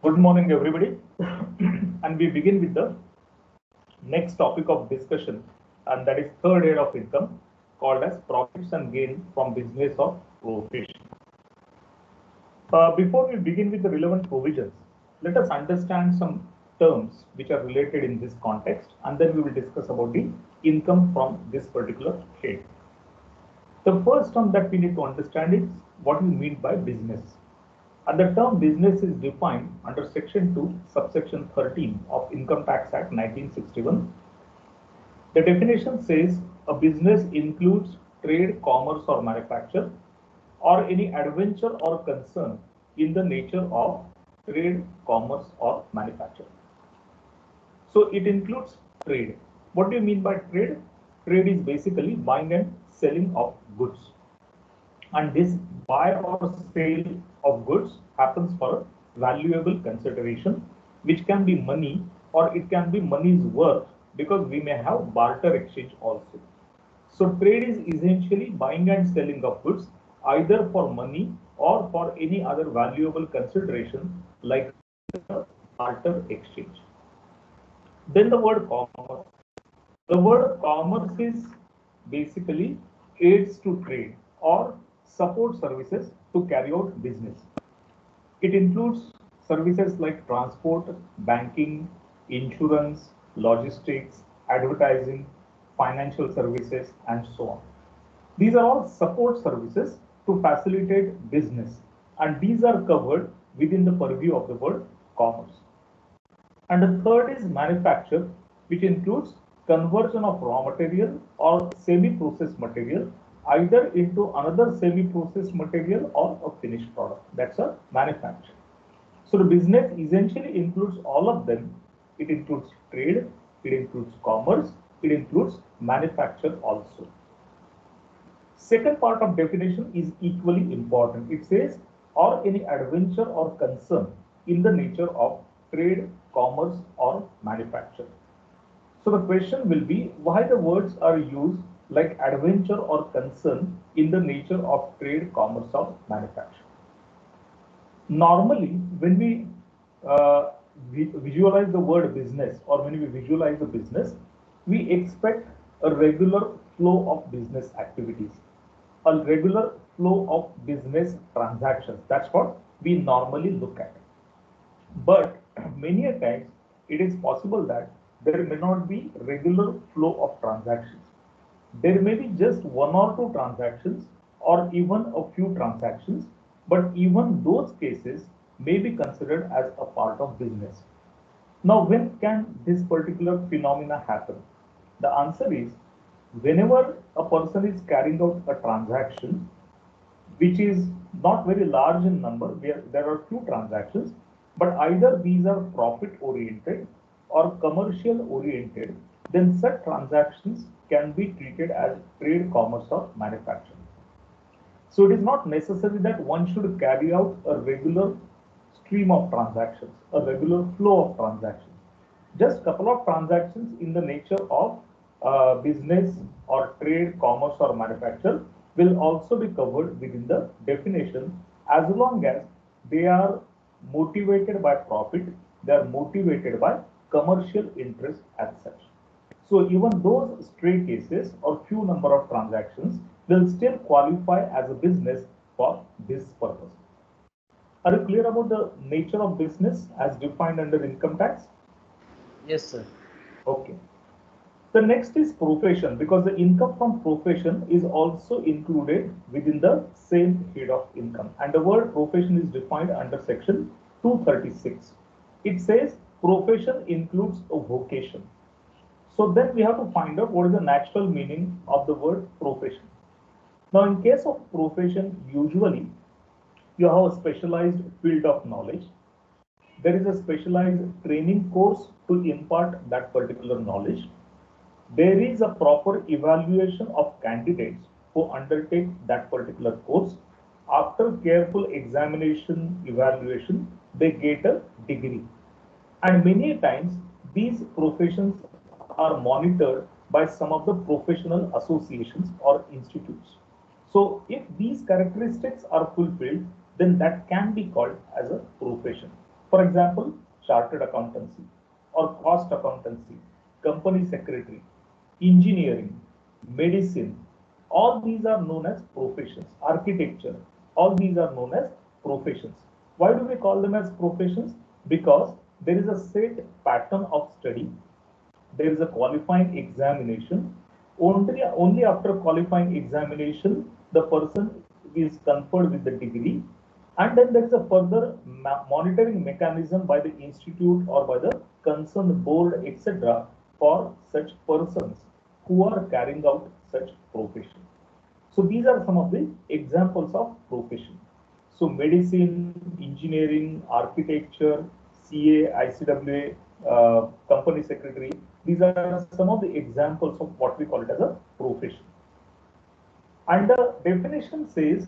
Good morning, everybody. And we begin with the next topic of discussion, and that is third area of income, called as profits and gain from business or profession. Before we begin with the relevant provisions, let us understand some terms which are related in this context, and then we will discuss about the income from this particular head. The first term that we need to understand is what we mean by business. And the term business is defined under Section 2, subsection 13 of Income Tax Act 1961. The definition says a business includes trade, commerce, or manufacture, or any adventure or concern in the nature of trade, commerce, or manufacture. So it includes trade. What do you mean by trade? Trade is basically buying and selling of goods. And this buy or sale of goods happens for a valuable consideration, which can be money or it can be money's worth, because we may have barter exchange also. So trade is essentially buying and selling of goods either for money or for any other valuable consideration like barter exchange. Then the word commerce. The word commerce is basically aids to trade or support services to carry out business. It includes services like transport, banking, insurance, logistics, advertising, financial services, and so on. These are all support services to facilitate business, and these are covered within the purview of the word commerce. And the third is manufacture, which includes conversion of raw material or semi-processed material either into another semi-processed material or a finished product. That's a manufacture. So the business essentially includes all of them. It includes trade, it includes commerce, it includes manufacture also. Second part of definition is equally important. It says, or any adventure or concern in the nature of trade, commerce, or manufacture. So the question will be why the words are used like adventure or concern in the nature of trade, commerce, or manufacture. Normally, when we visualize the word business or when we visualize a business, we expect a regular flow of business activities, a regular flow of business transactions. That's what we normally look at. But many a times it is possible that there may not be regular flow of transactions. There may be just one or two transactions or even a few transactions, but even those cases may be considered as a part of business. Now, when can this particular phenomena happen? The answer is whenever a person is carrying out a transaction which is not very large in number, where there are few transactions, but either these are profit oriented or commercial oriented, then such transactions can be treated as trade, commerce, or manufacturing. So it is not necessary that one should carry out a regular stream of transactions, a regular flow of transactions. Just couple of transactions in the nature of business or trade, commerce, or manufacture will also be covered within the definition, as long as they are motivated by profit, they are motivated by commercial interest as such. So even those stray cases or few number of transactions will still qualify as a business for this purpose. Are you clear about the nature of business as defined under income tax? Yes, sir. Okay. The next is profession, because the income from profession is also included within the same head of income. And the word profession is defined under section 236. It says profession includes a vocation. So then we have to find out what is the natural meaning of the word profession. Now, in case of profession, usually you have a specialized field of knowledge. There is a specialized training course to impart that particular knowledge. There is a proper evaluation of candidates who undertake that particular course. After careful examination, evaluation, they get a degree. And many times these professions are monitored by some of the professional associations or institutes. So if these characteristics are fulfilled, then that can be called as a profession. For example, chartered accountancy or cost accountancy, company secretary, engineering, medicine, all these are known as professions. Architecture, all these are known as professions. Why do we call them as professions? Because there is a set pattern of study, there is a qualifying examination. Only after qualifying examination, the person is conferred with the degree, and then there is a further monitoring mechanism by the institute or by the concerned board, etc., for such persons who are carrying out such profession. So these are some of the examples of profession. So medicine, engineering, architecture, CA, ICWA, company secretary, these are some of the examples of what we call it as a profession. And the definition says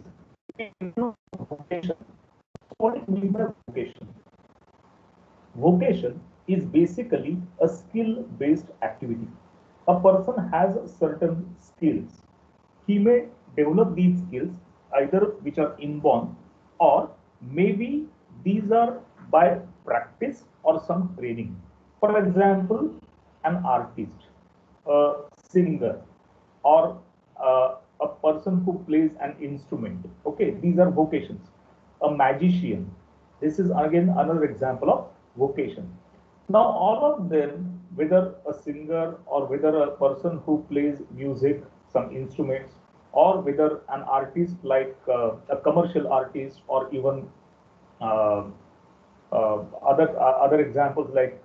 vocation. What is meant by vocation? Vocation is basically a skill-based activity. A person has certain skills. He may develop these skills either which are inborn, or maybe these are by practice or some training. For example, an artist, a singer, or a person who plays an instrument. Okay, these are vocations. A magician. This is again another example of vocation. Now, all of them, whether a singer or whether a person who plays music, some instruments, or whether an artist like a commercial artist, or even uh, other examples like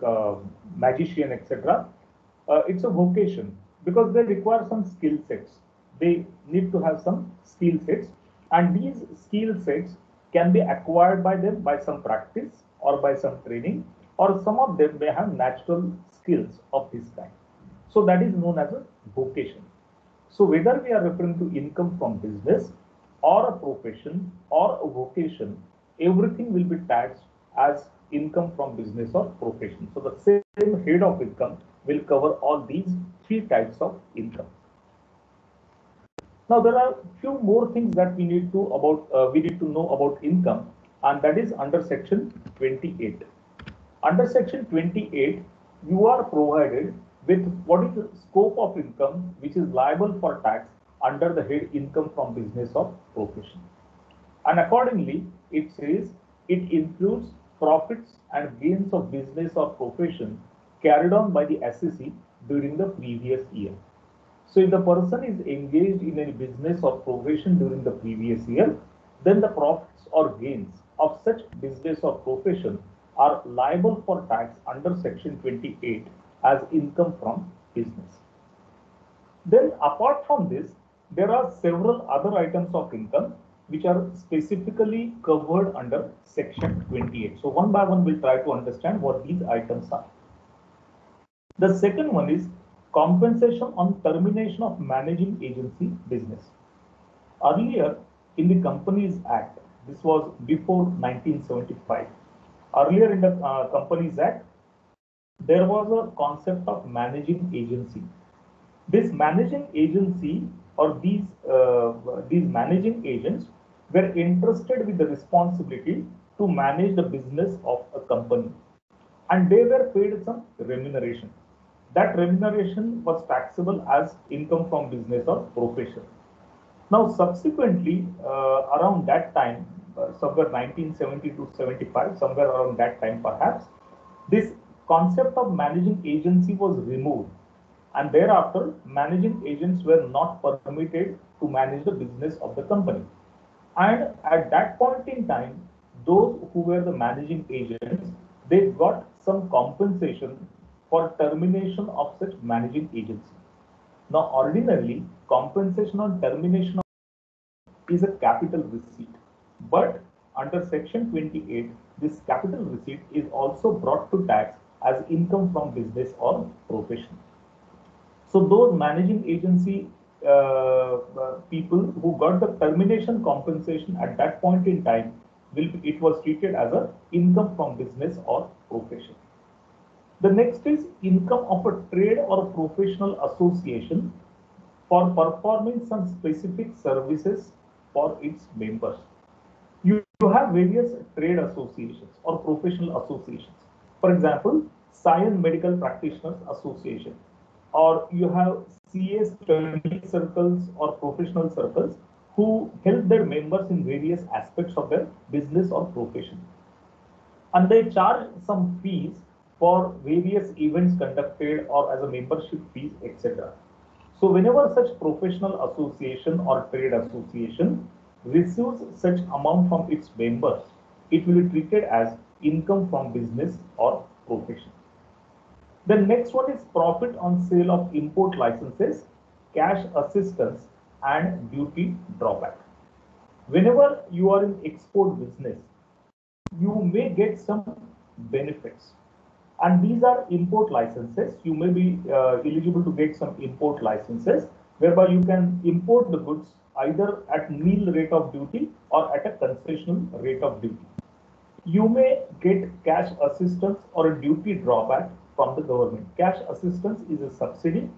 magician, etc. It's a vocation because they require some skill sets. They need to have some skill sets, and these skill sets can be acquired by them by some practice or by some training, or some of them may have natural skills of this kind. So that is known as a vocation. So whether we are referring to income from business or a profession or a vocation, everything will be taxed as income from business or profession. So the same head of income will cover all these three types of income. Now there are few more things that we need to know about income, and that is under section 28. Under section 28, you are provided with what is the scope of income which is liable for tax under the head income from business or profession. And accordingly, it says it includes profits and gains of business or profession carried on by the assessee during the previous year. So if the person is engaged in any business or profession during the previous year, then the profits or gains of such business or profession are liable for tax under section 28 as income from business. Then apart from this, there are several other items of income which are specifically covered under section 28. So one by one we'll try to understand what these items are. The second one is compensation on termination of managing agency business. Earlier in the Companies Act, this was before 1975. Earlier in the Companies Act, there was a concept of managing agency. This managing agency or these managing agents were entrusted with the responsibility to manage the business of a company, and they were paid some remuneration. That remuneration was taxable as income from business or profession. Now, subsequently, around that time, somewhere 1970 to 75, somewhere around that time perhaps, this concept of managing agency was removed, and thereafter managing agents were not permitted to manage the business of the company. And at that point in time, those who were the managing agents, they got some compensation for termination of such managing agency. Now, ordinarily, compensation on termination is a capital receipt, but under section 28, this capital receipt is also brought to tax as income from business or profession. So those managing agency people who got the termination compensation at that point in time, it was treated as a income from business or profession. The next is income of a trade or professional association for performing some specific services for its members. You have various trade associations or professional associations. For example, Science Medical Practitioners Association, or you have CA study circles or professional circles who help their members in various aspects of their business or profession. And they charge some fees for various events conducted or as a membership fees, etc. So whenever such professional association or trade association receives such amount from its members, it will be treated as income from business or profession. The next one is profit on sale of import licenses, cash assistance, and duty drawback. Whenever you are in export business, you may get some benefits. And these are import licenses. You may be eligible to get some import licenses whereby you can import the goods either at nil rate of duty or at a concessional rate of duty. You may get cash assistance or a duty drawback from the government. Cash assistance is a subsidy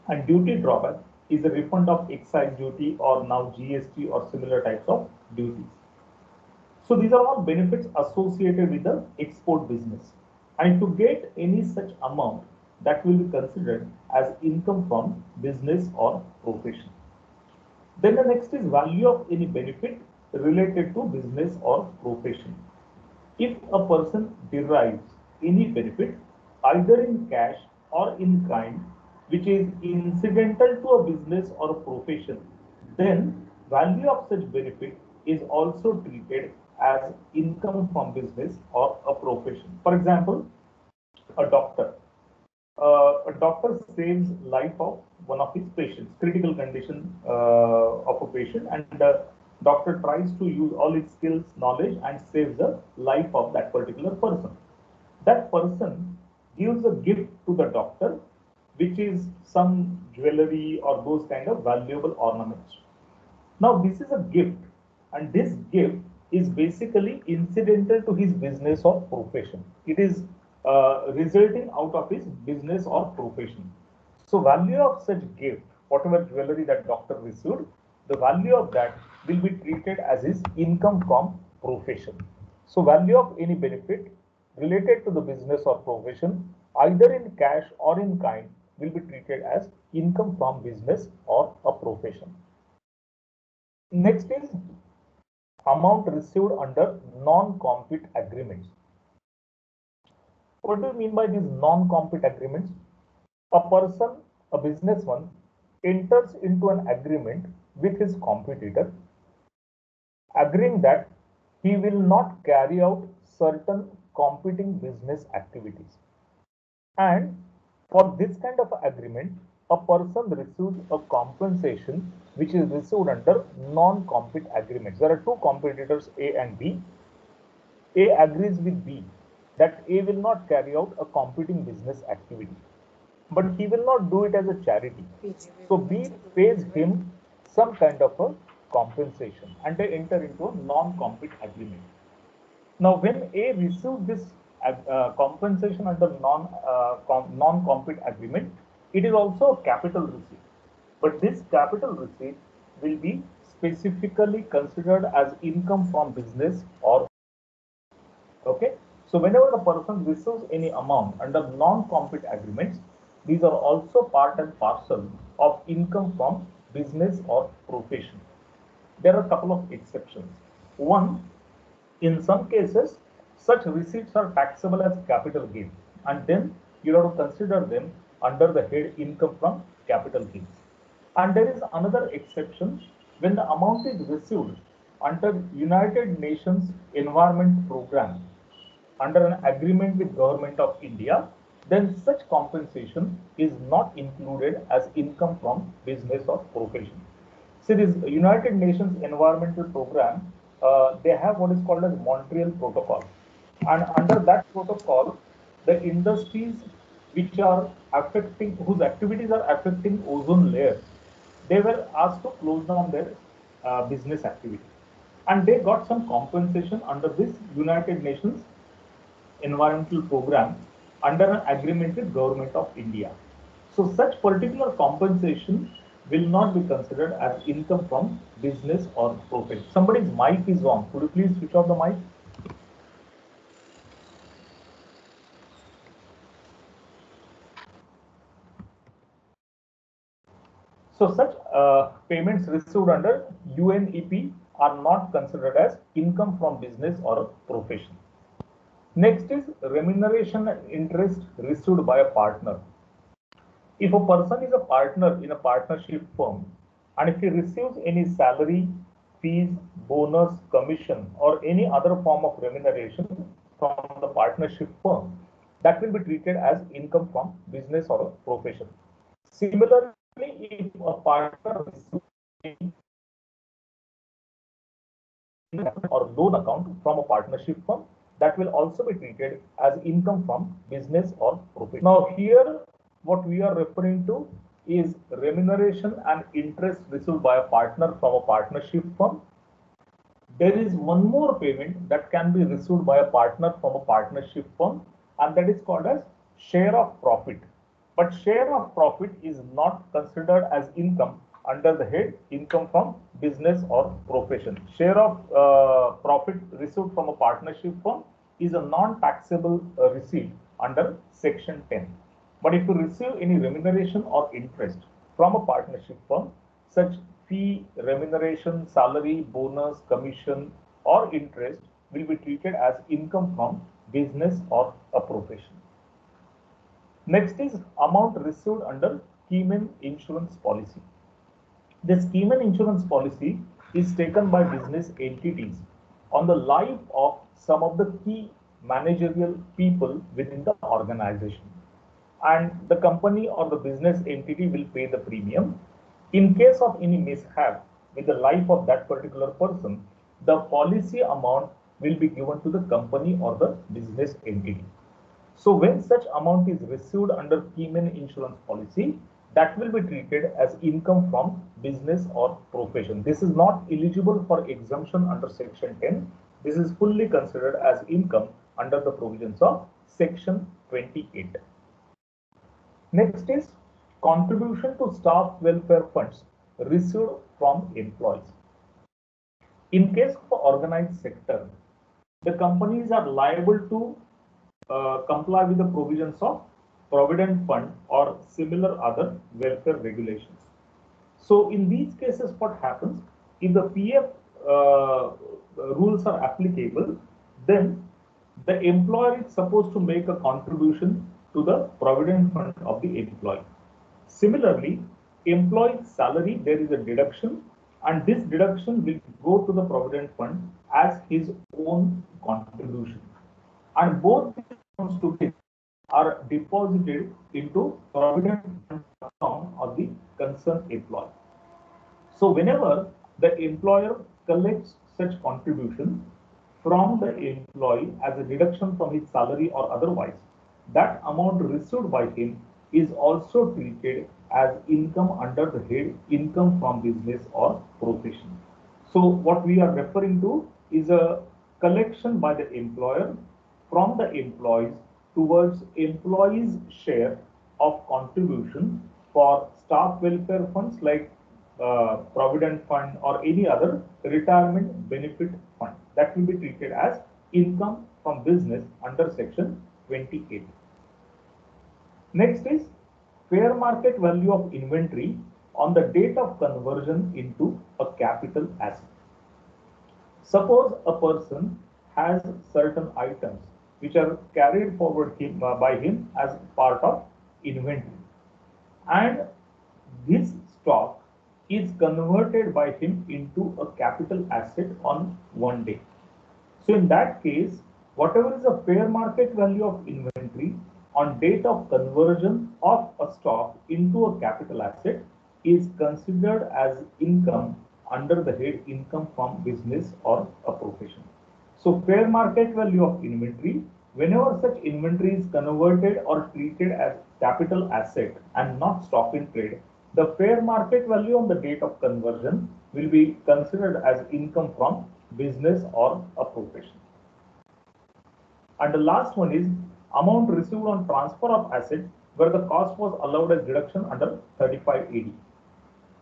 and duty drawback is a refund of excise duty or now GST or similar types of duties. So these are all benefits associated with the export business. And to get any such amount, that will be considered as income from business or profession. Then the next is value of any benefit related to business or profession. If a person derives any benefit either in cash or in kind, which is incidental to a business or a profession, then value of such benefit is also treated as income from business or a profession. For example, a doctor. A doctor saves life of one of his patients, critical condition of a patient, and the doctor tries to use all his skills, knowledge, and saves the life of that particular person. That person gives a gift to the doctor, which is some jewelry or those kind of valuable ornaments. Now, this is a gift, and this gift is basically incidental to his business or profession. It is resulting out of his business or profession. So, value of such gift, whatever jewelry that doctor received, the value of that will be treated as his income from profession. So, value of any benefit related to the business or profession, either in cash or in kind, will be treated as income from business or a profession. Next is amount received under non-compete agreements. What do you mean by these non-compete agreements? A person, a businessman, enters into an agreement with his competitor, agreeing that he will not carry out certain competing business activities. And for this kind of agreement, a person receives a compensation which is received under non-compete agreements. There are two competitors, A and B. A agrees with B that A will not carry out a competing business activity, but he will not do it as a charity. So B pays him some kind of a compensation and they enter into a non-compete agreement. Now, when A receives this compensation under non-compete agreement, it is also a capital receipt. But this capital receipt will be specifically considered as income from business or okay. So whenever the person receives any amount under non-compete agreements, these are also part and parcel of income from business or profession. There are a couple of exceptions. One, in some cases, such receipts are taxable as capital gain, and then you have to consider them under the head income from capital gains. And there is another exception when the amount is received under United Nations Environment Program under an agreement with Government of India, then such compensation is not included as income from business or profession. See, this United Nations Environmental Program, they have what is called as Montreal Protocol, and under that protocol, the industries which are affecting, whose activities are affecting ozone layer, they were asked to close down their business activity, and they got some compensation under this United Nations environmental program under an agreement with Government of India. So such particular compensation will not be considered as income from business or profit. Somebody's mic is on. Could you please switch off the mic? So such payments received under UNEP are not considered as income from business or a profession. Next is remuneration and interest received by a partner. If a person is a partner in a partnership firm and if he receives any salary, fees, bonus, commission, or any other form of remuneration from the partnership firm, that will be treated as income from business or a profession. Similarly, if a partner receives or loan account from a partnership firm, that will also be treated as income from business or profit. Now here what we are referring to is remuneration and interest received by a partner from a partnership firm. There is one more payment that can be received by a partner from a partnership firm, and that is called as share of profit. But share of profit is not considered as income under the head income from business or profession. Share of profit received from a partnership firm is a non-taxable receipt under section 10. But if you receive any remuneration or interest from a partnership firm, such fee, remuneration, salary, bonus, commission, or interest will be treated as income from business or a profession. Next is amount received under Keyman insurance policy. This Keyman insurance policy is taken by business entities on the life of some of the key managerial people within the organization. And the company or the business entity will pay the premium. In case of any mishap with the life of that particular person, the policy amount will be given to the company or the business entity. So when such amount is received under Keyman insurance policy, that will be treated as income from business or profession. This is not eligible for exemption under section 10. This is fully considered as income under the provisions of section 28. Next is contribution to staff welfare funds received from employees. In case of organized sector, the companies are liable to comply with the provisions of provident fund or similar other welfare regulations. So in these cases, what happens, if the PF rules are applicable, then the employer is supposed to make a contribution to the provident fund of the employee. Similarly, employee's salary, there is a deduction, and this deduction will go to the provident fund as his own contribution. And both these funds together are deposited into provident fund account of the concerned employee. So whenever the employer collects such contribution from the employee as a deduction from his salary or otherwise, that amount received by him is also treated as income under the head income from business or profession. So what we are referring to is a collection by the employer from the employees towards employees' share of contribution for staff welfare funds like provident fund or any other retirement benefit fund. That will be treated as income from business under section 28. Next is fair market value of inventory on the date of conversion into a capital asset. Suppose a person has certain items which are carried forward by him as part of inventory, and this stock is converted by him into a capital asset on one day. So in that case, whatever is the fair market value of inventory on date of conversion of a stock into a capital asset is considered as income under the head income from business or a profession. So fair market value of inventory, whenever such inventory is converted or treated as capital asset and not stock in trade, the fair market value on the date of conversion will be considered as income from business or a profession. And the last one is amount received on transfer of asset where the cost was allowed as deduction under 35 AD.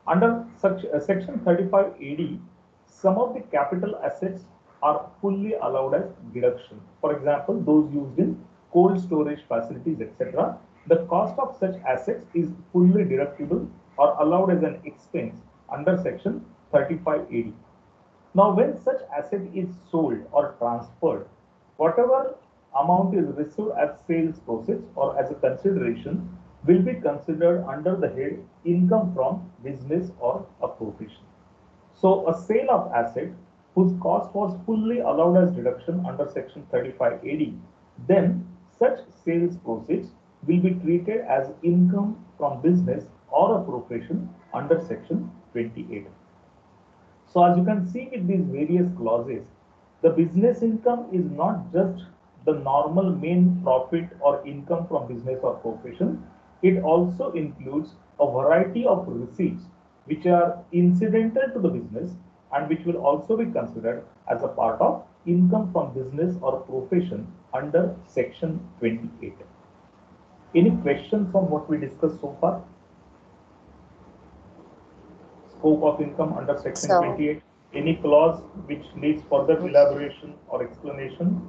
Under section 35 AD, some of the capital assets are fully allowed as deduction. For example, those used in cold storage facilities, etc. The cost of such assets is fully deductible or allowed as an expense under section 35 AD. Now, when such asset is sold or transferred, whatever amount is received as sales proceeds or as a consideration will be considered under the head income from business or a profession. So, a sale of asset whose cost was fully allowed as deduction under section 35 AD, then such sales proceeds will be treated as income from business or a profession under section 28. So as you can see with these various clauses, the business income is not just the normal main profit or income from business or profession. It also includes a variety of receipts which are incidental to the business and which will also be considered as a part of income from business or profession under section 28. Any questions on what we discussed so far? Scope of income under section 28. Any clause which needs further elaboration or explanation?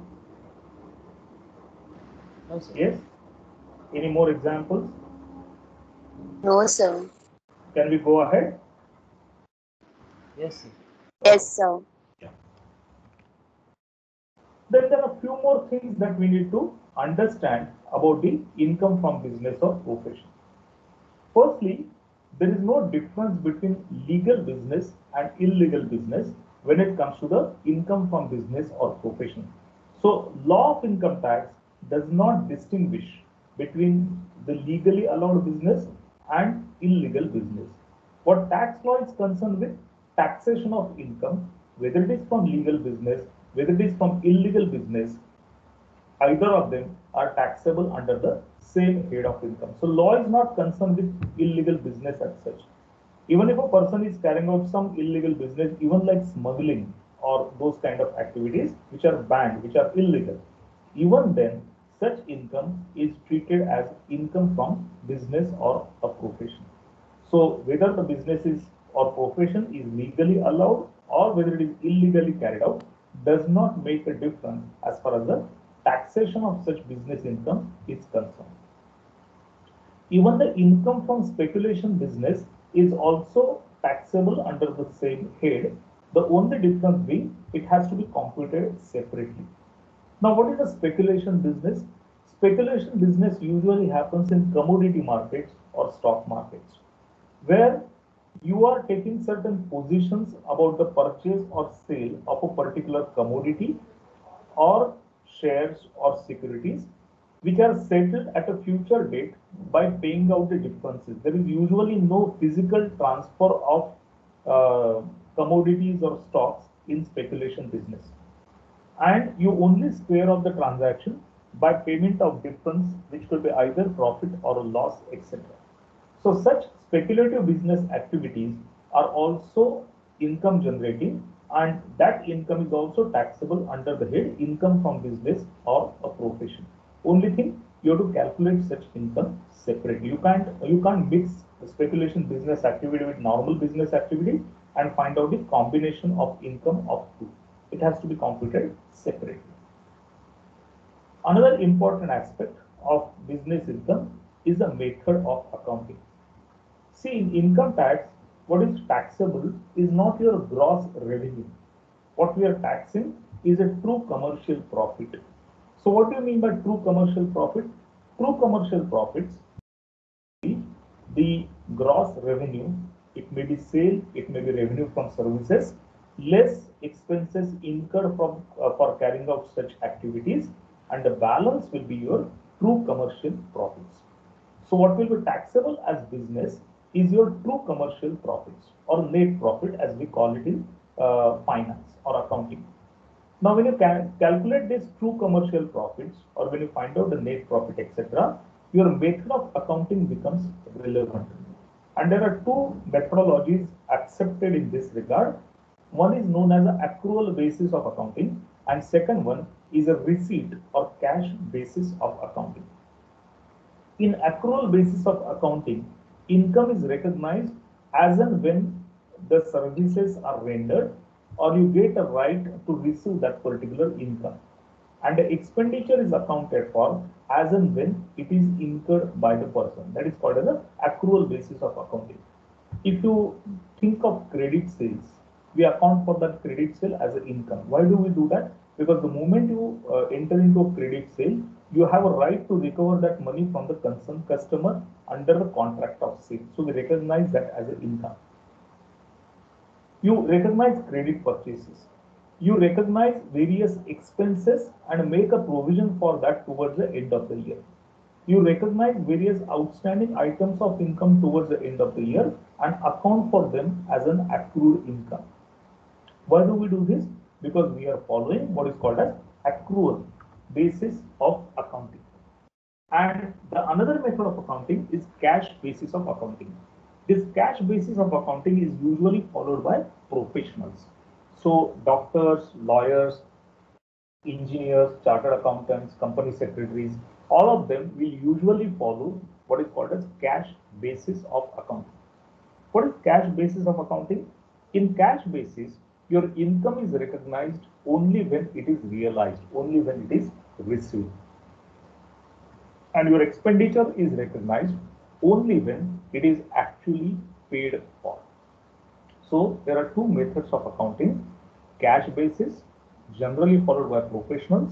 No, sir. Yes? Any more examples? No, sir. Can we go ahead? Yes, sir. Yes, sir. Yeah. Then there are a few more things that we need to understand about the income from business or profession. Firstly, there is no difference between legal business and illegal business when it comes to the income from business or profession. So, law of income tax does not distinguish between the legally allowed business and illegal business. What tax law is concerned with? Taxation of income, whether it is from legal business, whether it is from illegal business, either of them are taxable under the same head of income. So law is not concerned with illegal business as such. Even if a person is carrying out some illegal business, even like smuggling or those kind of activities which are banned, which are illegal, even then such income is treated as income from business or a profession. So whether the business is or profession is legally allowed or whether it is illegally carried out does not make a difference as far as the taxation of such business income is concerned. Even the income from speculation business is also taxable under the same head. The only difference being it has to be computed separately. Now, what is the speculation business? Speculation business usually happens in commodity markets or stock markets, where you are taking certain positions about the purchase or sale of a particular commodity or shares or securities which are settled at a future date by paying out the differences. There is usually no physical transfer of commodities or stocks in speculation business, and you only square off the transaction by payment of difference, which could be either profit or a loss, etc. So such speculative business activities are also income generating, and that income is also taxable under the head income from business or a profession. Only thing, you have to calculate such income separately. You can't mix the speculation business activity with normal business activity and find out the combination of income of two. It has to be computed separately. Another important aspect of business income is the method of accounting. See, in income tax, what is taxable is not your gross revenue. What we are taxing is a true commercial profit. So what do you mean by true commercial profit? True commercial profits, the gross revenue, it may be sale, it may be revenue from services, less expenses incurred from for carrying out such activities, and the balance will be your true commercial profits. So what will be taxable as business is your true commercial profits or net profit, as we call it in finance or accounting. Now, when you calculate this true commercial profits or when you find out the net profit, etc., your method of accounting becomes relevant. And there are two methodologies accepted in this regard. One is known as an accrual basis of accounting, and second one is a receipt or cash basis of accounting. In accrual basis of accounting, income is recognized as and when the services are rendered or you get a right to receive that particular income. And the expenditure is accounted for as and when it is incurred by the person. That is called as the accrual basis of accounting. If you think of credit sales, we account for that credit sale as an income. Why do we do that? Because the moment you enter into a credit sale, you have a right to recover that money from the concerned customer under the contract of sale. So we recognize that as an income. You recognize credit purchases. You recognize various expenses and make a provision for that towards the end of the year. You recognize various outstanding items of income towards the end of the year and account for them as an accrued income. Why do we do this? Because we are following what is called as accrual basis of accounting. And the another method of accounting is cash basis of accounting. This cash basis of accounting is usually followed by professionals. So doctors, lawyers, engineers, chartered accountants, company secretaries, all of them will usually follow what is called as cash basis of accounting. What is cash basis of accounting? In cash basis, your income is recognized only when it is realized, only when it is received. And your expenditure is recognized only when it is actually paid for. So there are two methods of accounting: cash basis, generally followed by professionals,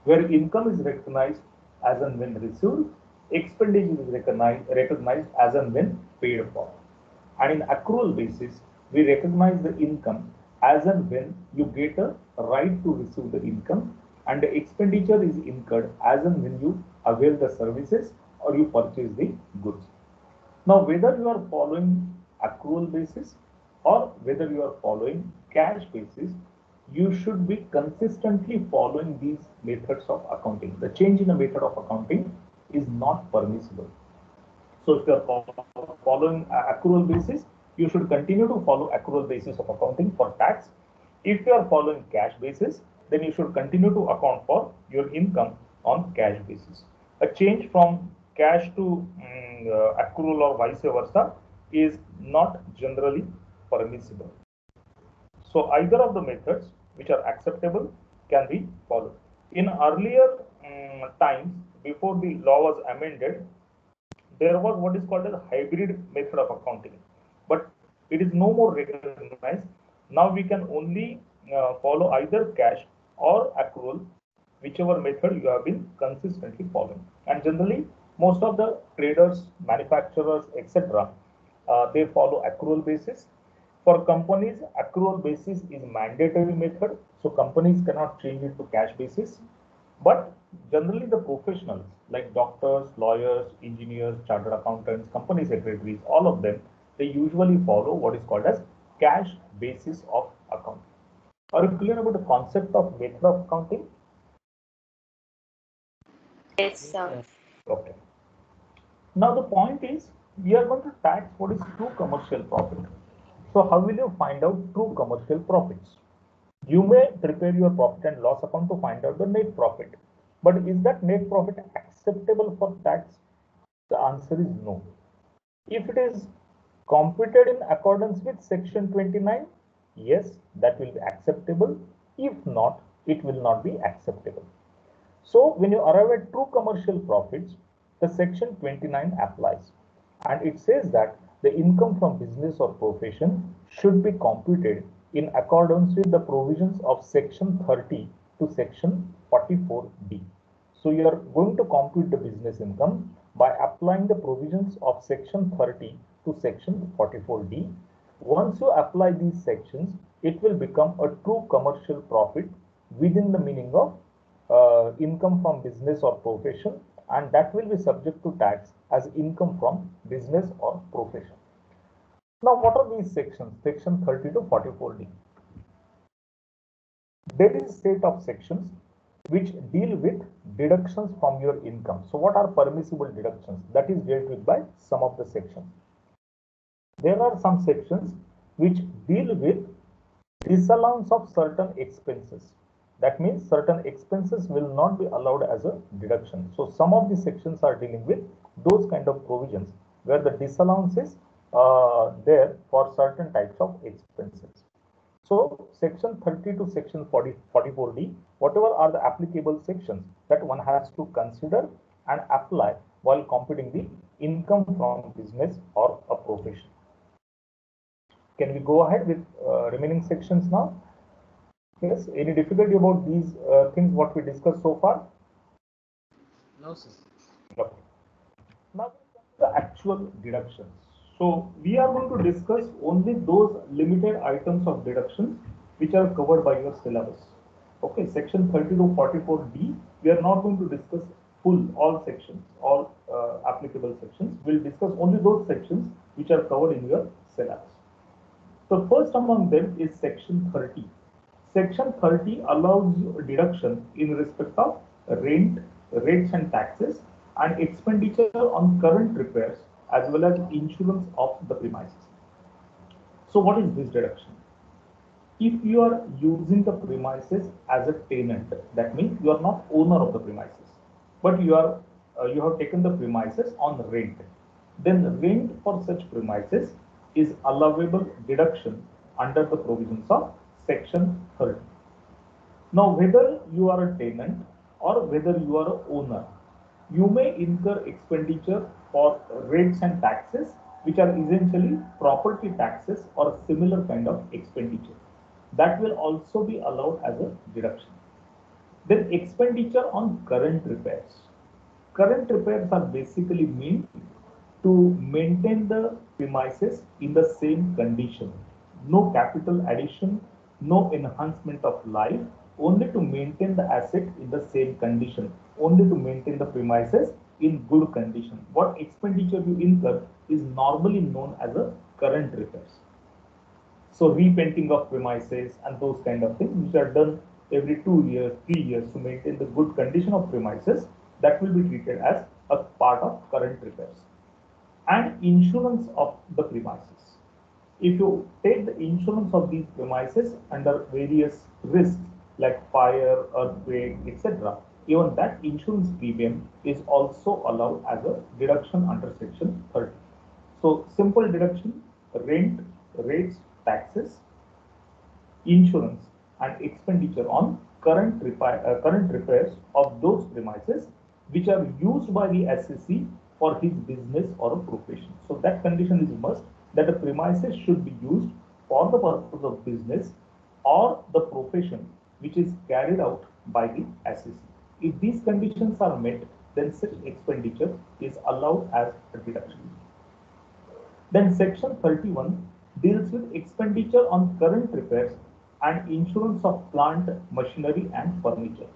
where income is recognized as and when received, expenditure is recognized as and when paid for. And in accrual basis, we recognize the income as and when you get a right to receive the income, and the expenditure is incurred as and when you avail the services or you purchase the goods. Now, whether you are following accrual basis or whether you are following cash basis, you should be consistently following these methods of accounting. The change in a method of accounting is not permissible. So if you are following accrual basis, you should continue to follow accrual basis of accounting for tax. If you are following cash basis, then you should continue to account for your income on cash basis. A change from cash to accrual or vice versa is not generally permissible. So either of the methods which are acceptable can be followed. In earlier times, before the law was amended, there was what is called as a hybrid method of accounting, but it is no more recognized. Now we can only follow either cash or accrual, whichever method you have been consistently following. And generally, most of the traders, manufacturers, etc., they follow accrual basis. For companies, accrual basis is mandatory method, so companies cannot change it to cash basis. But generally, the professionals like doctors, lawyers, engineers, chartered accountants, company secretaries, all of them, they usually follow what is called as cash basis of accounting. Are you clear about the concept of method of accounting? Yes, sir. Okay. Now the point is, we are going to tax what is true commercial profit. So how will you find out true commercial profits? You may prepare your profit and loss account to find out the net profit. But is that net profit acceptable for tax? The answer is no. If it is computed in accordance with section 29, yes, that will be acceptable. If not, it will not be acceptable. So when you arrive at true commercial profits, the section 29 applies. And it says that the income from business or profession should be computed in accordance with the provisions of section 30 to section 44D. So you are going to compute the business income by applying the provisions of section 30 to section 44D. Once you apply these sections, it will become a true commercial profit within the meaning of income from business or profession, and that will be subject to tax as income from business or profession. Now, what are these sections? Section 30 to 44D. There is a set of sections which deal with deductions from your income. So, what are permissible deductions? That is dealt with by some of the sections. There are some sections which deal with disallowance of certain expenses. That means certain expenses will not be allowed as a deduction. So some of the sections are dealing with those kind of provisions where the disallowance is there for certain types of expenses. So section 30 to section 44D, whatever are the applicable sections that one has to consider and apply while computing the income from business or a profession. Can we go ahead with remaining sections now? Yes, any difficulty about these things what we discussed so far? No, sir. Okay. Now the actual deductions. So we are going to discuss only those limited items of deduction which are covered by your syllabus. Okay, section 30 to 44D, we are not going to discuss all sections, all applicable sections. We'll discuss only those sections which are covered in your syllabus. So first among them is section 30. Section 30 allows deduction in respect of rent, rates and taxes and expenditure on current repairs as well as insurance of the premises. So what is this deduction? If you are using the premises as a tenant, that means you are not owner of the premises, but you have taken the premises on rent. Then rent for such premises is allowable deduction under the provisions of section 30. Now, whether you are a tenant or whether you are an owner, you may incur expenditure for rates and taxes, which are essentially property taxes or a similar kind of expenditure. That will also be allowed as a deduction. Then expenditure on current repairs. Current repairs are basically meant to maintain the premises in the same condition. No capital addition, no enhancement of life, only to maintain the asset in the same condition, only to maintain the premises in good condition. What expenditure you incur is normally known as a current repairs. So repainting of premises and those kind of things which are done every 2 years, 3 years to maintain the good condition of premises, that will be treated as a part of current repairs. And insurance of the premises. If you take the insurance of these premises under various risks like fire, earthquake, etc., even that insurance premium is also allowed as a deduction under section 30. So simple deduction, rent, rates, taxes, insurance and expenditure on current repairs of those premises which are used by the assessee for his business or a profession. So that condition is must that the premises should be used for the purpose of business or the profession which is carried out by the assessee. If these conditions are met, then such expenditure is allowed as a deduction. Then section 31 deals with expenditure on current repairs and insurance of plant, machinery and furniture.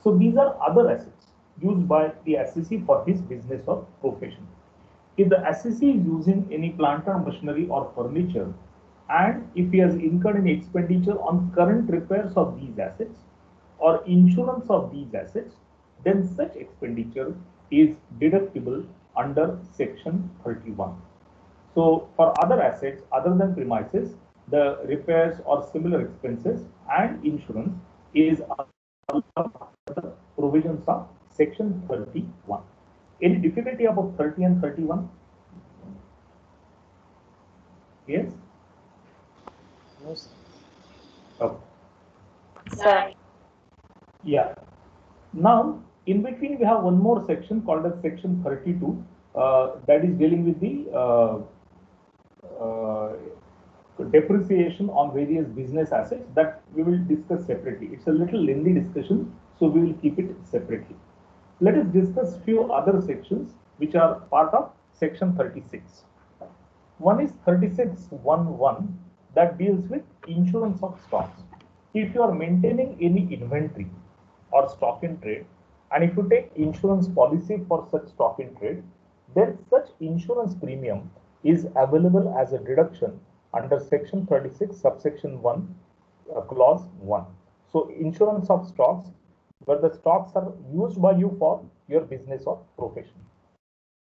So these are other assets used by the assessee for his business or profession. If the assessee is using any plant or machinery or furniture, and if he has incurred any expenditure on current repairs of these assets or insurance of these assets, then such expenditure is deductible under section 31. So for other assets other than premises, the repairs or similar expenses and insurance is under the provisions of section 31. Any difficulty about 30 and 31? Yes? No, sir. Okay. Sir. Yeah. Now, in between, we have one more section called as section 32, that is dealing with the depreciation on various business assets that we will discuss separately. It's a little lengthy discussion, so we will keep it separately. Let us discuss few other sections which are part of section 36. One is 36.1.1 that deals with insurance of stocks. If you are maintaining any inventory or stock in trade, and if you take insurance policy for such stock in trade, then such insurance premium is available as a deduction under section 36 subsection 1 clause 1. So insurance of stocks where the stocks are used by you for your business or profession.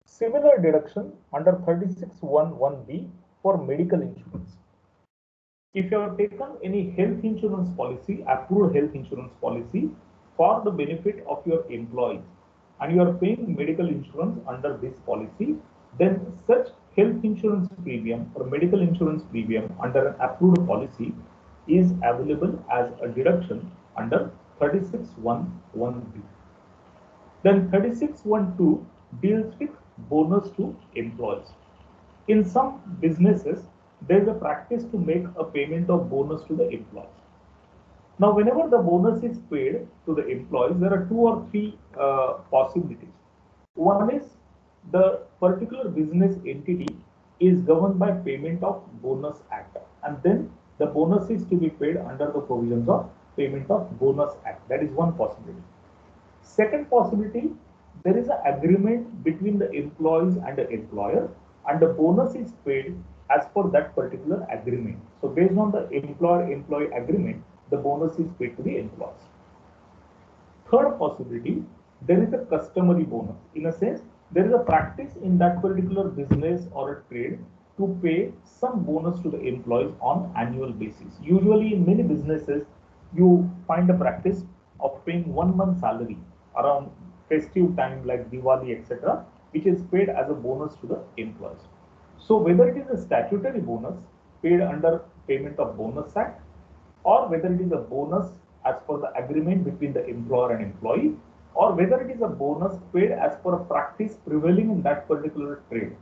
Similar deduction under 36.1.1b for medical insurance. If you have taken any health insurance policy, approved health insurance policy for the benefit of your employees, and you are paying medical insurance under this policy, then such health insurance premium or medical insurance premium under an approved policy is available as a deduction under 36(1)(1)(b). Then 36(1)(2) deals with bonus to employees. In some businesses, there is a practice to make a payment of bonus to the employees. Now, whenever the bonus is paid to the employees, there are two or three possibilities. One is the particular business entity is governed by Payment of Bonus Act, and then the bonus is to be paid under the provisions of Payment of Bonus Act. That is one possibility. Second possibility, there is an agreement between the employees and the employer, and the bonus is paid as per that particular agreement. So, based on the employer-employee agreement, the bonus is paid to the employees. Third possibility, there is a customary bonus. In a sense, there is a practice in that particular business or a trade to pay some bonus to the employees on annual basis. Usually, in many businesses, you find a practice of paying 1 month salary around festive time like Diwali, etc., which is paid as a bonus to the employees. So, whether it is a statutory bonus paid under Payment of Bonus Act, or whether it is a bonus as per the agreement between the employer and employee, or whether it is a bonus paid as per a practice prevailing in that particular trade,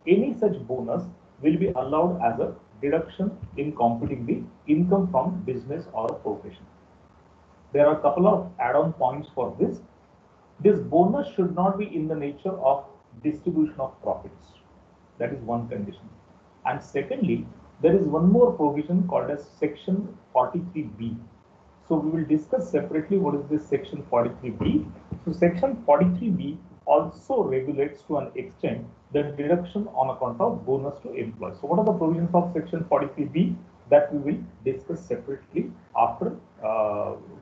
any such bonus will be allowed as a deduction in computing the income from business or profession. There are a couple of add-on points for this. This bonus should not be in the nature of distribution of profits. That is one condition. And secondly, there is one more provision called as Section 43B. So we will discuss separately what is this Section 43B. So Section 43B also regulates to an extent the deduction on account of bonus to employees. So what are the provisions of Section 43B? That we will discuss separately after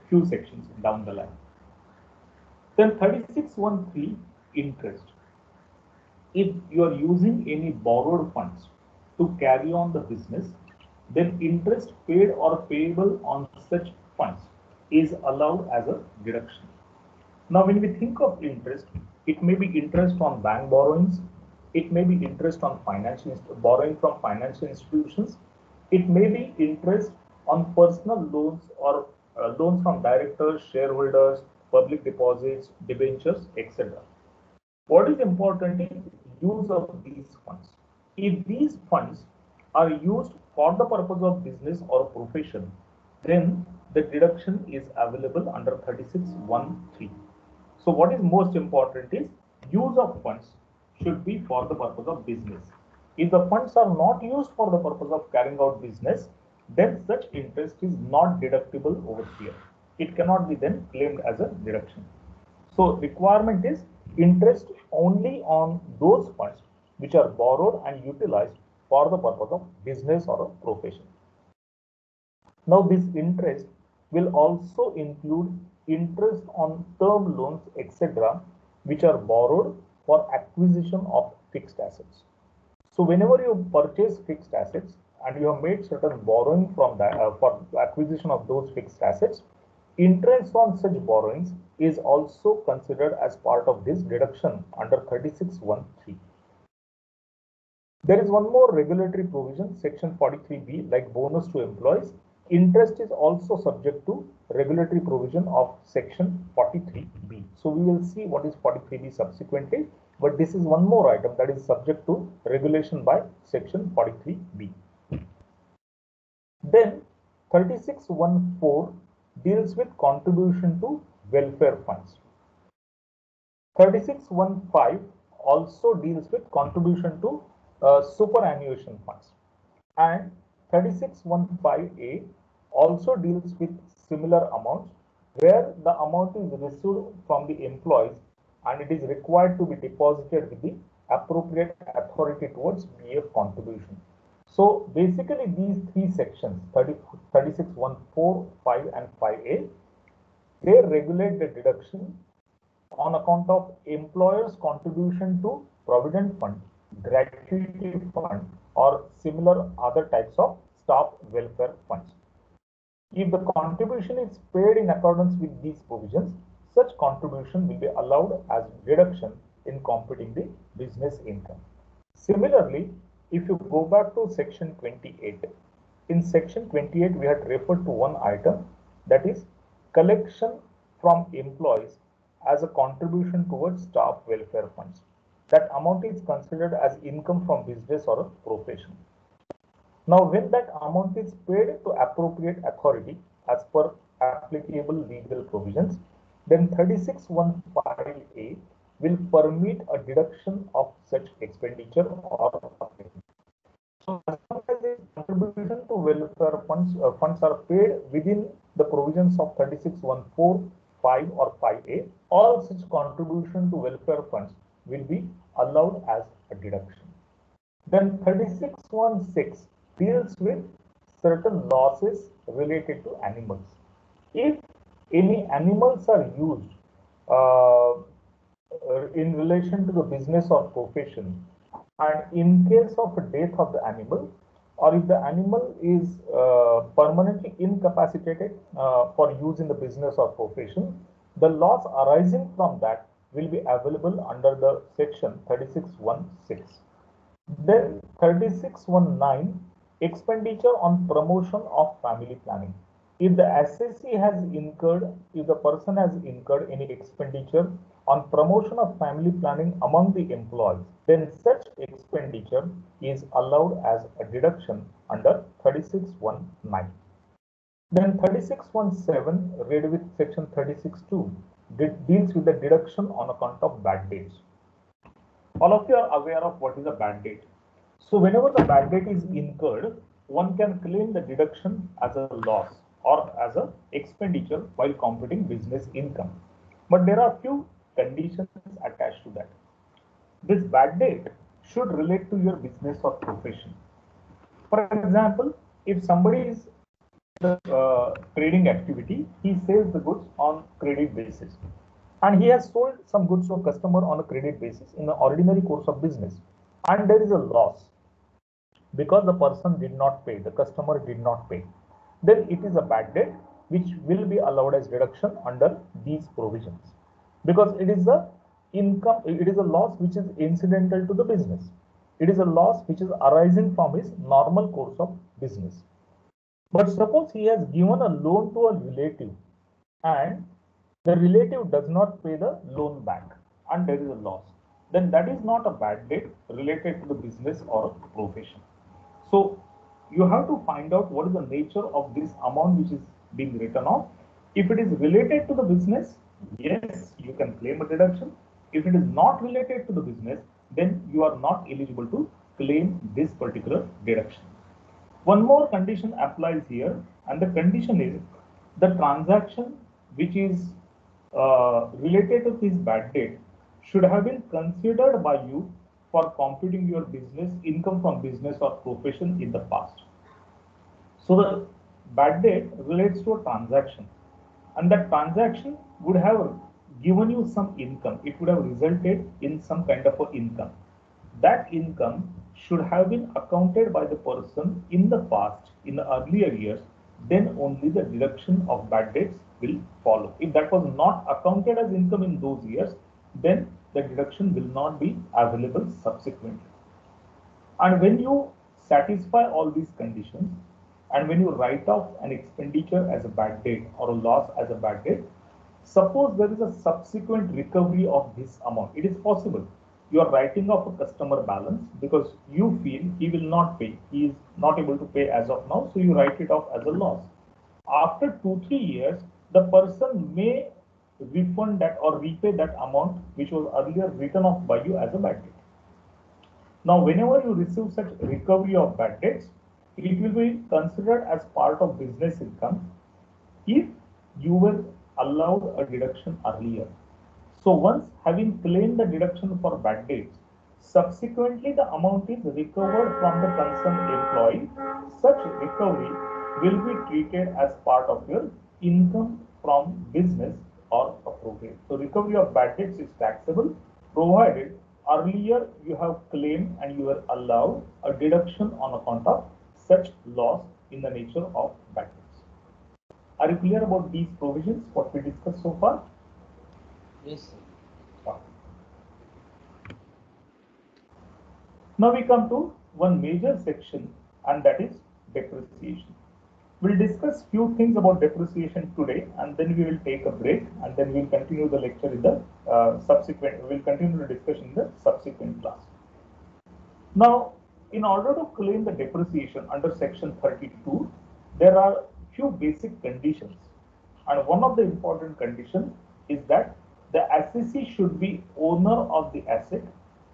few sections down the line. Then 36(1)(3) interest. If you are using any borrowed funds to carry on the business, then interest paid or payable on such funds is allowed as a deduction. Now, when we think of interest, it may be interest on bank borrowings, it may be interest on borrowing from financial institutions, it may be interest on personal loans or loans from directors, shareholders, public deposits, debentures, etc. What is important is use of these funds. If these funds are used for the purpose of business or profession, then the deduction is available under 36(1)(3). So what is most important is use of funds should be for the purpose of business. If the funds are not used for the purpose of carrying out business, then such interest is not deductible over here. It cannot be then claimed as a deduction. So requirement is interest only on those funds which are borrowed and utilized for the purpose of business or a profession. Now this interest will also include interest on term loans, etc., which are borrowed for acquisition of fixed assets. So whenever you purchase fixed assets and you have made certain borrowing from that for acquisition of those fixed assets, interest on such borrowings is also considered as part of this deduction under 36(1)(3). There is one more regulatory provision, Section 43B, like bonus to employees. Interest is also subject to regulatory provision of Section 43B. So we will see what is 43B subsequently, but this is one more item that is subject to regulation by Section 43B. Then 36(1)(4) deals with contribution to welfare funds. 36(1)(5) also deals with contribution to superannuation funds, and 36(1)(5)(a) also deals with similar amounts where the amount is received from the employees and it is required to be deposited with the appropriate authority towards PF contribution. So basically these three sections, 36(1)(4), 5 and 5(a), they regulate the deduction on account of employer's contribution to provident fund, gratuity fund, or similar other types of staff welfare funds. If the contribution is paid in accordance with these provisions, such contribution will be allowed as deduction in computing the business income. Similarly, if you go back to section 28, in section 28 we had referred to one item, that is collection from employees as a contribution towards staff welfare funds. That amount is considered as income from business or a profession. Now, when that amount is paid to appropriate authority as per applicable legal provisions, then 3615A will permit a deduction of such expenditure or payment. So, as long as the contribution to welfare funds are paid within the provisions of 3614, 5 or 5A, all such contribution to welfare funds will be allowed as a deduction. Then 3616 deals with certain losses related to animals. If any animals are used in relation to the business or profession, and in case of a death of the animal, or if the animal is permanently incapacitated for use in the business or profession, the loss arising from that will be available under the section 3616. Then 3619, expenditure on promotion of family planning. If the assessee has incurred, if the person has incurred any expenditure on promotion of family planning among the employees, then such expenditure is allowed as a deduction under 3619. Then 3617, read with section 362, deals with the deduction on account of bad debts. All of you are aware of what is a bad debt. So whenever the bad debt is incurred, one can claim the deduction as a loss or as a expenditure while computing business income. But there are few conditions attached to that. This bad debt should relate to your business or profession. For example, if somebody is the trading activity, he sells the goods on credit basis, and he has sold some goods to a customer on a credit basis in the ordinary course of business, and there is a loss because the person did not pay, the customer did not pay, then it is a bad debt which will be allowed as deduction under these provisions, because it is a income, it is a loss which is incidental to the business. It is a loss which is arising from his normal course of business. But suppose he has given a loan to a relative and the relative does not pay the loan back and there is a loss, then that is not a bad debt related to the business or profession. So you have to find out what is the nature of this amount which is being written off. If it is related to the business, yes, you can claim a deduction. If it is not related to the business, then you are not eligible to claim this particular deduction. One more condition applies here, and the condition is the transaction which is related to this bad debt should have been considered by you for computing your business income from business or profession in the past. So the bad debt relates to a transaction, and that transaction would have given you some income. It would have resulted in some kind of a income. That income should have been accounted by the person in the past, in the earlier years, then only the deduction of bad debts will follow. If that was not accounted as income in those years, then the deduction will not be available subsequently. And when you satisfy all these conditions, and when you write off an expenditure as a bad debt or a loss as a bad debt, suppose there is a subsequent recovery of this amount. It is possible. You are writing off a customer balance because you feel he will not pay. He is not able to pay as of now, so you write it off as a loss. After 2-3 years, the person may refund that or repay that amount which was earlier written off by you as a bad debt. Now, whenever you receive such recovery of bad debts, it will be considered as part of business income if you were allowed a deduction earlier. So once having claimed the deduction for bad debts, subsequently the amount is recovered from the concerned employee, such recovery will be treated as part of your income from business or profit. So recovery of bad debts is taxable provided earlier you have claimed and you were allowed a deduction on account of such loss in the nature of bad debts. Are you clear about these provisions, what we discussed so far? Yes, sir. Now we come to one major section, and that is depreciation. We'll discuss few things about depreciation today, and then we will take a break, and then we'll continue the lecture in the subsequent. We'll continue the discussion in the subsequent class. Now, in order to claim the depreciation under section 32, there are few basic conditions, and one of the important conditions is that the assessee should be owner of the asset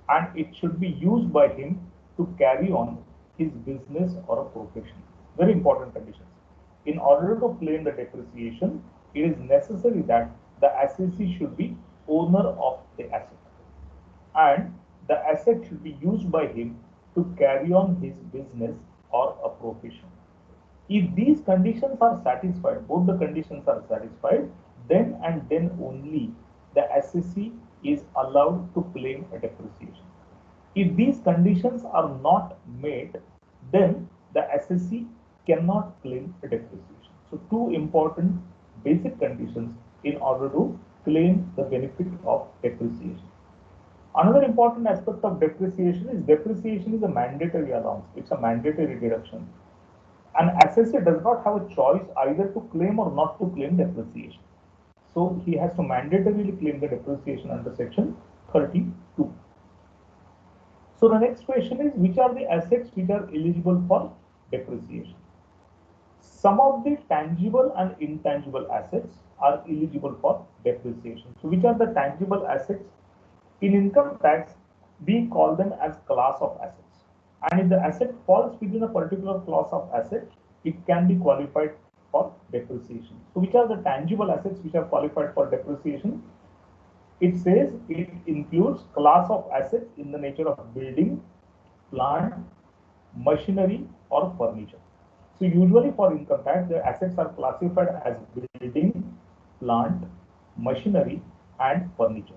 and it should be used by him to carry on his business or a profession. Very important conditions. In order to claim the depreciation, it is necessary that the assessee should be owner of the asset and the asset should be used by him to carry on his business or a profession. If these conditions are satisfied, both the conditions are satisfied, then and then only the assessee is allowed to claim a depreciation. If these conditions are not met, then the assessee cannot claim a depreciation. So two important basic conditions in order to claim the benefit of depreciation. Another important aspect of depreciation is a mandatory allowance. It's a mandatory deduction. An assessor does not have a choice either to claim or not to claim depreciation. So he has to mandatorily claim the depreciation under section 32. So the next question is, which are the assets which are eligible for depreciation? Some of the tangible and intangible assets are eligible for depreciation. So which are the tangible assets? In income tax, we call them as class of assets. And if the asset falls within a particular class of asset, it can be qualified for depreciation. So which are the tangible assets which are qualified for depreciation? It says it includes class of assets in the nature of building, plant, machinery or furniture. So usually for income tax, the assets are classified as building, plant, machinery and furniture.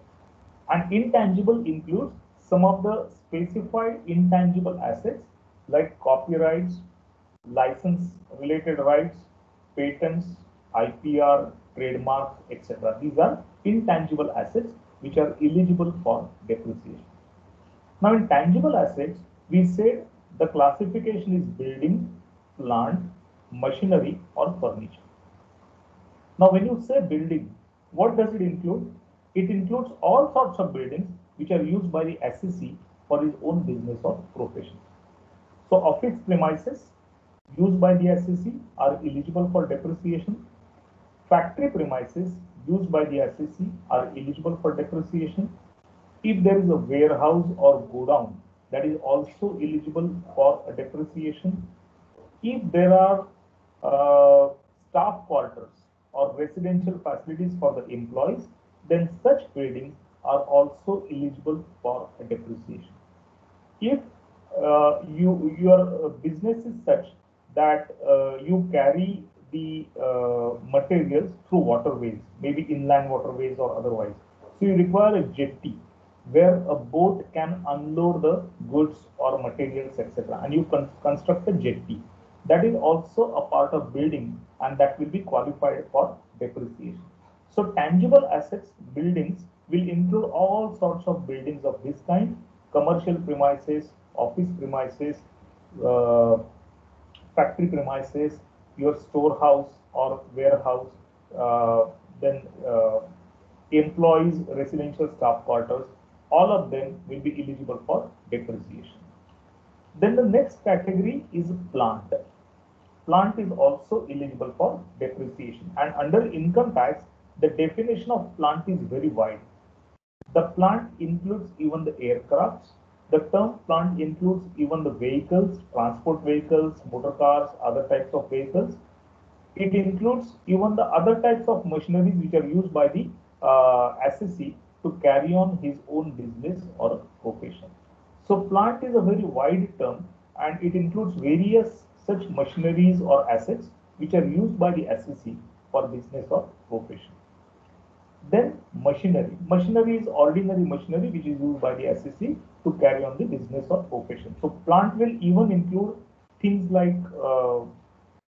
And intangible includes some of the specified intangible assets like copyrights, license related rights, patents, IPR, trademarks, etc. These are intangible assets which are eligible for depreciation. Now in tangible assets, we said the classification is building, plant, machinery or furniture. Now when you say building, what does it include? It includes all sorts of buildings which are used by the assessee for his own business or profession. So office premises used by the assessee are eligible for depreciation. Factory premises used by the assessee are eligible for depreciation. If there is a warehouse or godown, that is also eligible for a depreciation. If there are staff quarters or residential facilities for the employees, then such buildings are also eligible for a depreciation. If your business is such that you carry the materials through waterways, maybe inland waterways or otherwise, so you require a jetty where a boat can unload the goods or materials, etc., and you construct a jetty. That is also a part of building, and that will be qualified for depreciation. So tangible assets, buildings, will include all sorts of buildings of this kind: commercial premises, office premises, factory premises, your storehouse or warehouse, then employees, residential staff quarters. All of them will be eligible for depreciation. Then the next category is plant. Plant is also eligible for depreciation, and under income tax, the definition of plant is very wide. The plant includes even the aircrafts. The term plant includes even the vehicles, transport vehicles, motor cars, other types of vehicles. It includes even the other types of machineries which are used by the assessee to carry on his own business or profession. So plant is a very wide term, and it includes various such machineries or assets which are used by the assessee for business or profession. Then machinery. Machinery is ordinary machinery which is used by the assessee to carry on the business or profession. So plant will even include things like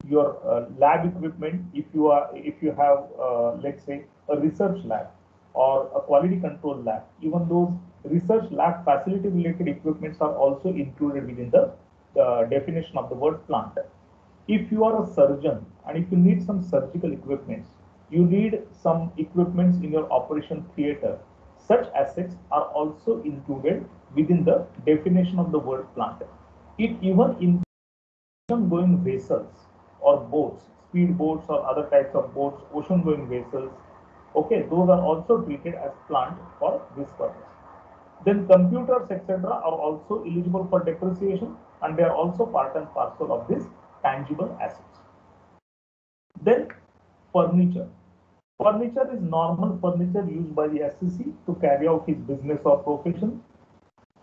your lab equipment. If you have let's say a research lab or a quality control lab, even those research lab facility related equipments are also included within the definition of the word plant. If you are a surgeon and if you need some surgical equipments, you need some equipments in your operation theater, such assets are also included within the definition of the word plant. It even includes ocean-going vessels or boats, speed boats or other types of boats, ocean-going vessels. Okay, those are also treated as plant for this purpose. Then computers, etc., are also eligible for depreciation, and they are also part and parcel of this tangible assets. Then furniture. Furniture is normal furniture used by the SCC to carry out his business or profession,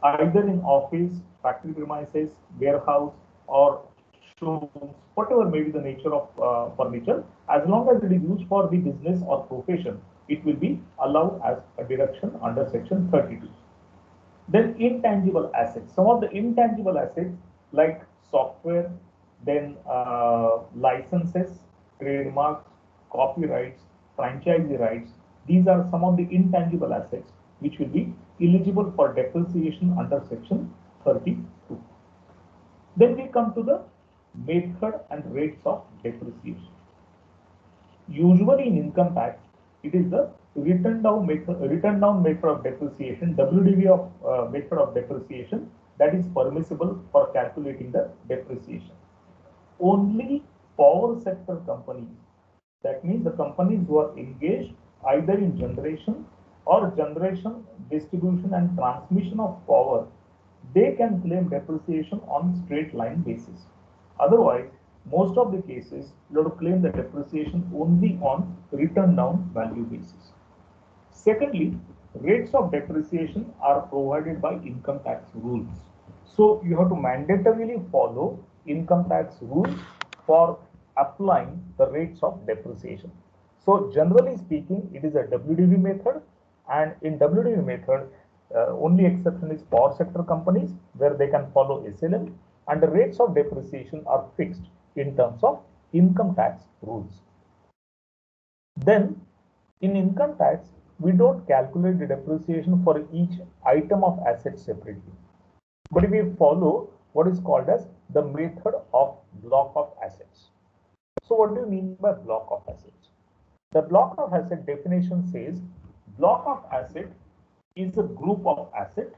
either in office, factory premises, warehouse, or showrooms, whatever may be the nature of furniture. As long as it is used for the business or profession, it will be allowed as a deduction under section 32. Then intangible assets. Some of the intangible assets like software, then licenses, trademarks, copyrights, franchisee rights. These are some of the intangible assets which will be eligible for depreciation under section 32. Then we come to the method and rates of depreciation. Usually in income tax, it is the written down method of depreciation, WDV of method of depreciation, that is permissible for calculating the depreciation. Only power sector companies, that means the companies who are engaged either in generation, distribution and transmission of power, they can claim depreciation on straight line basis. Otherwise, most of the cases you have to claim the depreciation only on written down value basis. Secondly, rates of depreciation are provided by income tax rules. So you have to mandatorily follow income tax rules for applying the rates of depreciation. So generally speaking, it is a WDV method, and in WDV method, only exception is power sector companies where they can follow SLM, and the rates of depreciation are fixed in terms of income tax rules. Then in income tax, we don't calculate the depreciation for each item of asset separately, but we follow what is called as the method of block of assets. So what do you mean by block of assets? The block of asset definition says block of asset is a group of assets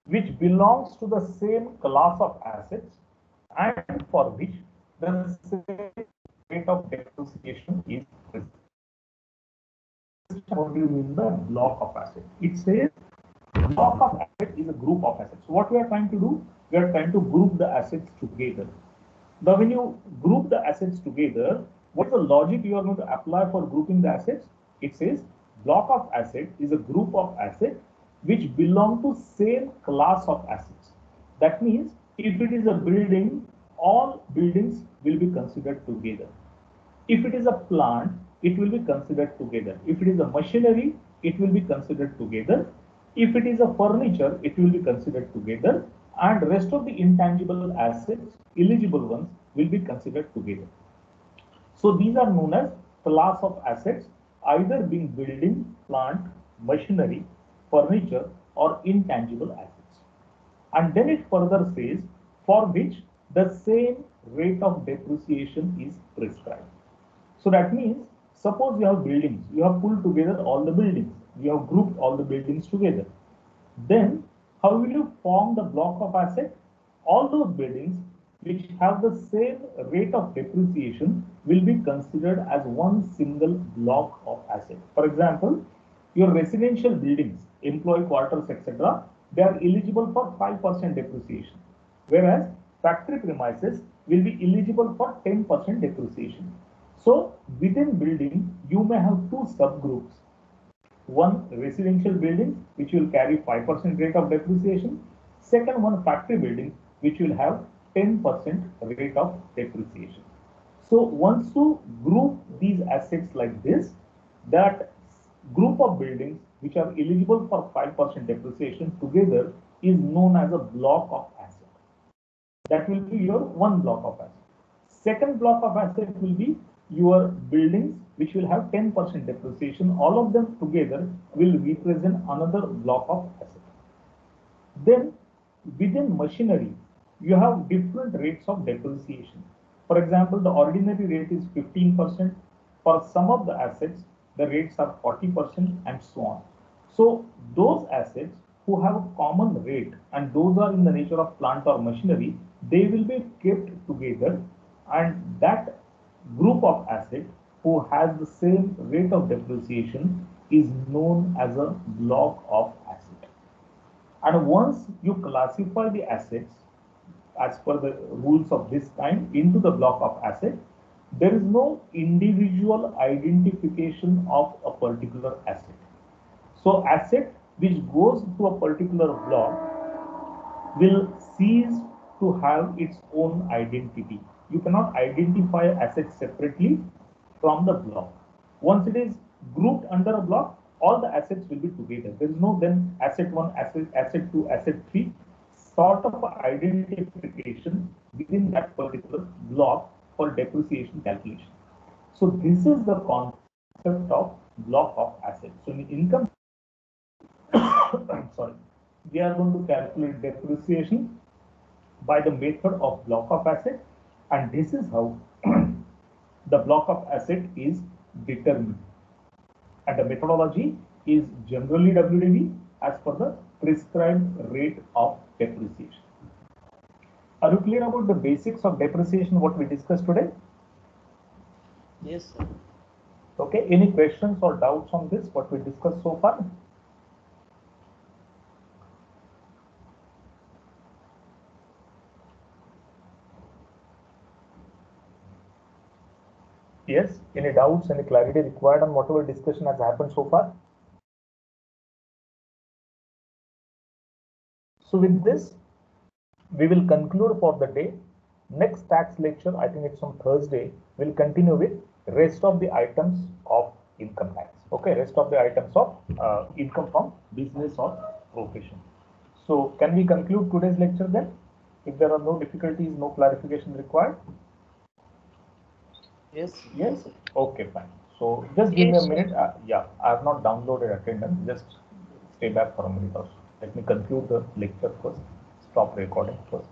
which belongs to the same class of assets and for which the same rate of depreciation is present. What do you mean by block of asset? It says block of asset is a group of assets. So what we are trying to do? We are trying to group the assets together. Now, when you group the assets together, what is the logic you are going to apply for grouping the assets? It says block of asset is a group of assets which belong to same class of assets. That means if it is a building, all buildings will be considered together. If it is a plant, it will be considered together. If it is a machinery, it will be considered together. If it is a furniture, it will be considered together, and rest of the intangible assets, eligible ones, will be considered together. So these are known as class of assets, either being building, plant, machinery, furniture, or intangible assets. And then it further says for which the same rate of depreciation is prescribed. So that means, suppose you have buildings, you have pulled together all the buildings, you have grouped all the buildings together. Then how will you form the block of asset? All those buildings which have the same rate of depreciation will be considered as one single block of asset. For example, your residential buildings, employee quarters, etc., they are eligible for 5% depreciation, whereas factory premises will be eligible for 10% depreciation. So within building, you may have two subgroups. One, residential building, which will carry 5% rate of depreciation. Second one, factory building, which will have 10% rate of depreciation. So once you group these assets like this, that group of buildings which are eligible for 5% depreciation together is known as a block of asset. That will be your one block of asset. Second block of asset will be your buildings which will have 10% depreciation. All of them together will represent another block of asset. Then within machinery, you have different rates of depreciation. For example, the ordinary rate is 15%. For some of the assets, the rates are 40% and so on. So those assets who have a common rate and those are in the nature of plant or machinery, they will be kept together, and that group of assets who has the same rate of depreciation is known as a block of asset. And once you classify the assets as per the rules of this kind into the block of asset, there is no individual identification of a particular asset. So asset which goes to a particular block will cease to have its own identity. You cannot identify assets separately from the block. Once it is grouped under a block, all the assets will be together. There is no then asset 1, asset 2, asset 3 sort of identification within that particular block for depreciation calculation. So this is the concept of block of assets. So in income, sorry, we are going to calculate depreciation by the method of block of asset, and this is how the block of asset is determined. And the methodology is generally WDV as per the prescribed rate of depreciation. Are you clear about the basics of depreciation, what we discussed today? Yes, sir. Okay, any questions or doubts on this, what we discussed so far? Yes, any doubts, any clarity required on whatever discussion has happened so far? So with this, we will conclude for the day. Next tax lecture, I think it's on Thursday, we'll continue with rest of the items of income tax. Okay, rest of the items of income from business or profession. So can we conclude today's lecture then? If there are no difficulties, no clarification required? Yes. Yes? Okay, fine. So just give me a minute. Yeah, I have not downloaded attendance. Just stay back for a minute or so. Let me conclude the lecture first. Stop recording first.